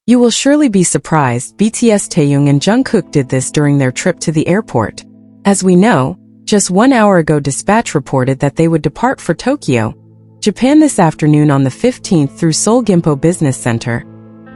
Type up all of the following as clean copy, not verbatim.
You will surely be surprised BTS Taehyung and Jungkook did this during their trip to the airport. As we know, just 1 hour ago Dispatch reported that they would depart for Tokyo, Japan this afternoon on the 15th through Seoul Gimpo Business Center,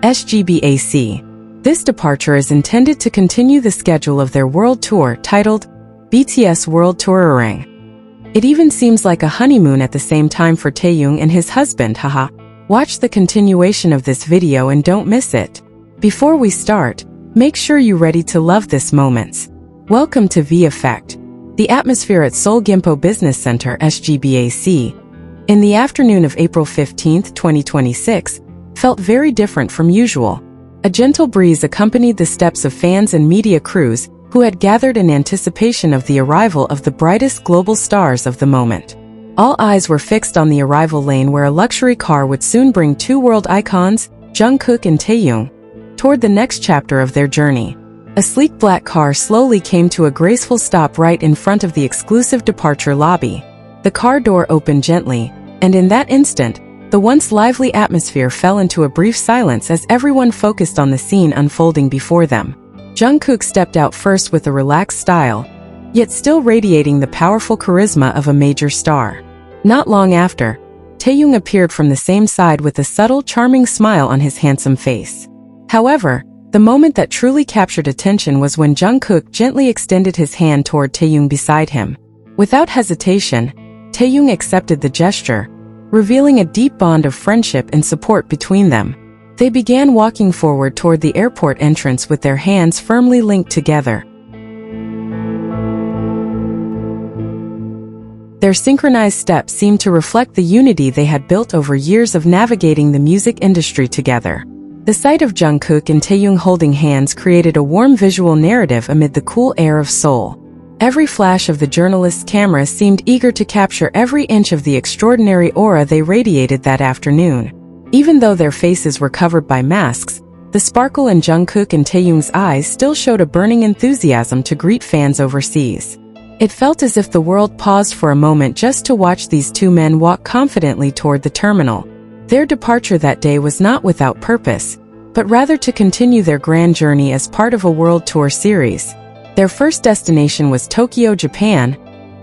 SGBAC. This departure is intended to continue the schedule of their world tour titled BTS World Tour ARIRANG. It even seems like a honeymoon at the same time for Taehyung and his husband, haha. Watch the continuation of this video and don't miss it. Before we start, make sure you're ready to love this moments. Welcome to VKook. The atmosphere at Seoul Gimpo Business Center SGBAC in the afternoon of April 15, 2026, felt very different from usual. A gentle breeze accompanied the steps of fans and media crews who had gathered in anticipation of the arrival of the brightest global stars of the moment. All eyes were fixed on the arrival lane where a luxury car would soon bring two world icons, Jungkook and Taehyung, toward the next chapter of their journey. A sleek black car slowly came to a graceful stop right in front of the exclusive departure lobby. The car door opened gently, and in that instant, the once lively atmosphere fell into a brief silence as everyone focused on the scene unfolding before them. Jungkook stepped out first with a relaxed style, yet still radiating the powerful charisma of a major star. Not long after, Taehyung appeared from the same side with a subtle, charming smile on his handsome face. However, the moment that truly captured attention was when Jungkook gently extended his hand toward Taehyung beside him. Without hesitation, Taehyung accepted the gesture, revealing a deep bond of friendship and support between them. They began walking forward toward the airport entrance with their hands firmly linked together. Their synchronized steps seemed to reflect the unity they had built over years of navigating the music industry together. The sight of Jungkook and Taehyung holding hands created a warm visual narrative amid the cool air of Seoul. Every flash of the journalist's camera seemed eager to capture every inch of the extraordinary aura they radiated that afternoon. Even though their faces were covered by masks, the sparkle in Jungkook and Taehyung's eyes still showed a burning enthusiasm to greet fans overseas. It felt as if the world paused for a moment just to watch these two men walk confidently toward the terminal. Their departure that day was not without purpose, but rather to continue their grand journey as part of a world tour series. Their first destination was Tokyo, Japan,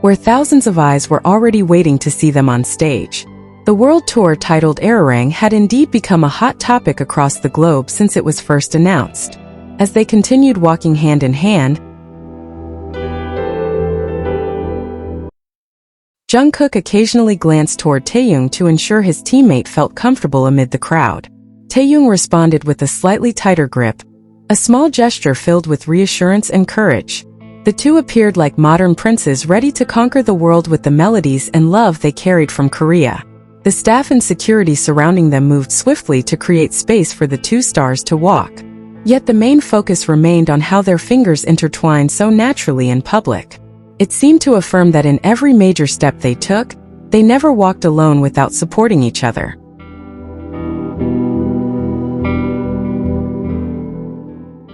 where thousands of eyes were already waiting to see them on stage. The world tour titled ARIRANG had indeed become a hot topic across the globe since it was first announced. As they continued walking hand in hand, Jungkook occasionally glanced toward Taehyung to ensure his teammate felt comfortable amid the crowd. Taehyung responded with a slightly tighter grip, a small gesture filled with reassurance and courage. The two appeared like modern princes ready to conquer the world with the melodies and love they carried from Korea. The staff and security surrounding them moved swiftly to create space for the two stars to walk. Yet the main focus remained on how their fingers intertwined so naturally in public. It seemed to affirm that in every major step they took, they never walked alone without supporting each other.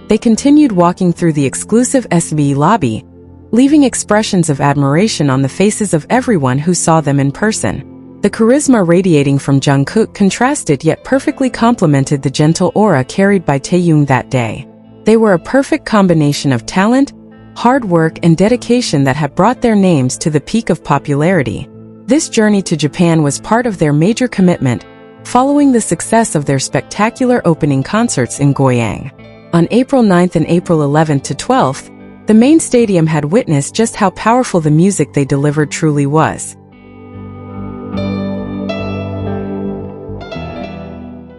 They continued walking through the exclusive SB lobby, leaving expressions of admiration on the faces of everyone who saw them in person. The charisma radiating from Jungkook contrasted yet perfectly complemented the gentle aura carried by Taehyung that day. They were a perfect combination of talent, hard work, and dedication that had brought their names to the peak of popularity. This journey to Japan was part of their major commitment, following the success of their spectacular opening concerts in Goyang. On April 9th and April 11th to 12th, the main stadium had witnessed just how powerful the music they delivered truly was.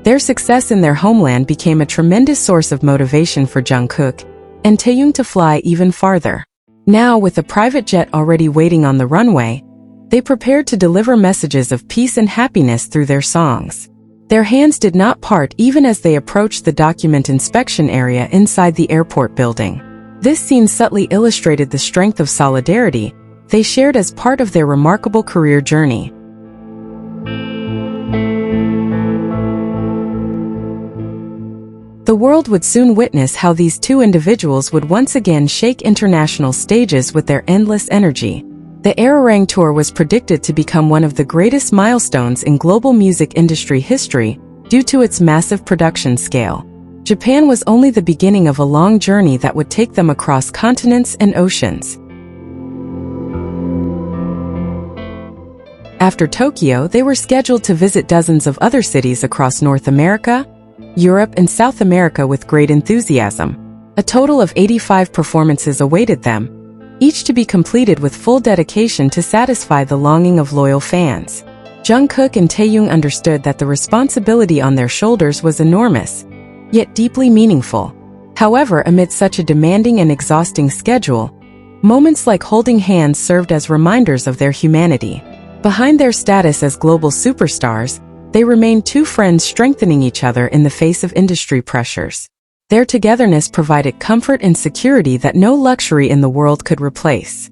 Their success in their homeland became a tremendous source of motivation for Jungkook and Taehyung to fly even farther. Now, with a private jet already waiting on the runway, they prepared to deliver messages of peace and happiness through their songs. Their hands did not part even as they approached the document inspection area inside the airport building. This scene subtly illustrated the strength of solidarity they shared as part of their remarkable career journey. The world would soon witness how these two individuals would once again shake international stages with their endless energy. The ARIRANG tour was predicted to become one of the greatest milestones in global music industry history due to its massive production scale. Japan was only the beginning of a long journey that would take them across continents and oceans. After Tokyo, they were scheduled to visit dozens of other cities across North America, Europe, and South America with great enthusiasm. A total of 85 performances awaited them, each to be completed with full dedication to satisfy the longing of loyal fans. Jungkook and Taehyung understood that the responsibility on their shoulders was enormous, yet deeply meaningful. However, amid such a demanding and exhausting schedule, moments like holding hands served as reminders of their humanity. Behind their status as global superstars, they remained two friends strengthening each other in the face of industry pressures. Their togetherness provided comfort and security that no luxury in the world could replace.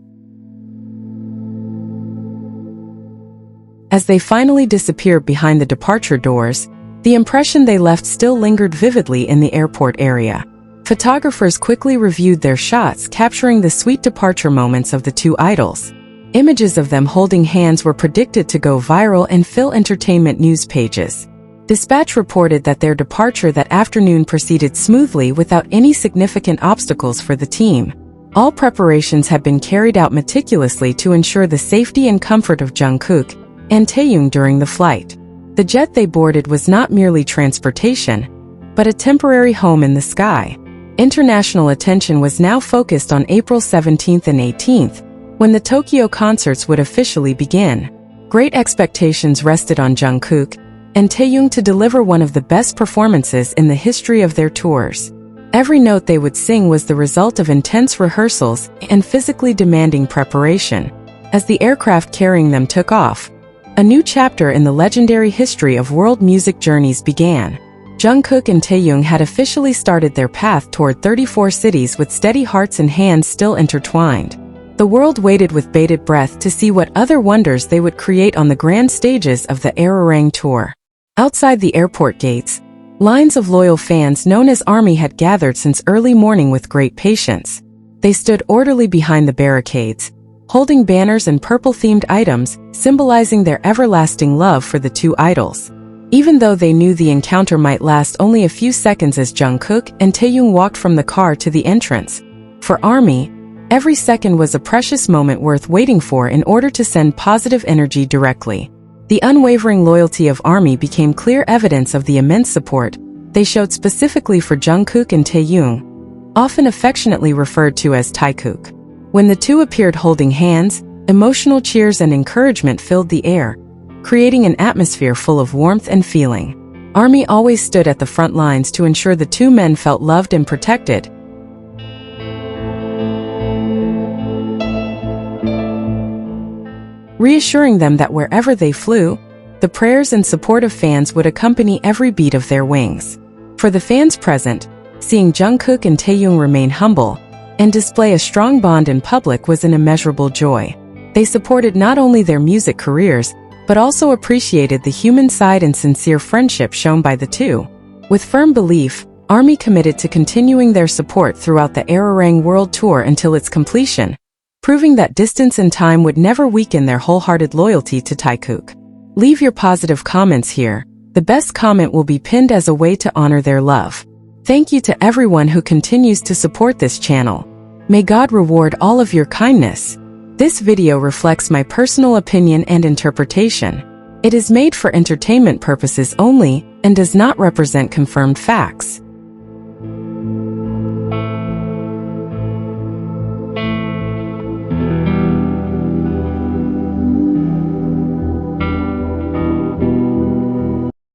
As they finally disappeared behind the departure doors, the impression they left still lingered vividly in the airport area. Photographers quickly reviewed their shots, capturing the sweet departure moments of the two idols. Images of them holding hands were predicted to go viral and fill entertainment news pages. Dispatch reported that their departure that afternoon proceeded smoothly without any significant obstacles for the team. All preparations had been carried out meticulously to ensure the safety and comfort of Jungkook and Taehyung during the flight. The jet they boarded was not merely transportation, but a temporary home in the sky. International attention was now focused on April 17th and 18th, when the Tokyo concerts would officially begin. Great expectations rested on Jungkook and Taehyung to deliver one of the best performances in the history of their tours. Every note they would sing was the result of intense rehearsals and physically demanding preparation. As the aircraft carrying them took off, a new chapter in the legendary history of world music journeys began. Jungkook and Taehyung had officially started their path toward 34 cities with steady hearts and hands still intertwined. The world waited with bated breath to see what other wonders they would create on the grand stages of the ARIRANG tour. Outside the airport gates, lines of loyal fans known as ARMY had gathered since early morning with great patience. They stood orderly behind the barricades, holding banners and purple-themed items, symbolizing their everlasting love for the two idols. Even though they knew the encounter might last only a few seconds as Jungkook and Taehyung walked from the car to the entrance, for ARMY, every second was a precious moment worth waiting for in order to send positive energy directly. The unwavering loyalty of ARMY became clear evidence of the immense support they showed specifically for Jungkook and Taehyung, often affectionately referred to as Taekook. When the two appeared holding hands, emotional cheers and encouragement filled the air, creating an atmosphere full of warmth and feeling. ARMY always stood at the front lines to ensure the two men felt loved and protected, reassuring them that wherever they flew, the prayers and support of fans would accompany every beat of their wings. For the fans present, seeing Jungkook and Taehyung remain humble and display a strong bond in public was an immeasurable joy. They supported not only their music careers, but also appreciated the human side and sincere friendship shown by the two. With firm belief, ARMY committed to continuing their support throughout the ARIRANG World Tour until its completion, proving that distance and time would never weaken their wholehearted loyalty to Taekook. Leave your positive comments here. The best comment will be pinned as a way to honor their love. Thank you to everyone who continues to support this channel. May God reward all of your kindness. This video reflects my personal opinion and interpretation. It is made for entertainment purposes only and does not represent confirmed facts.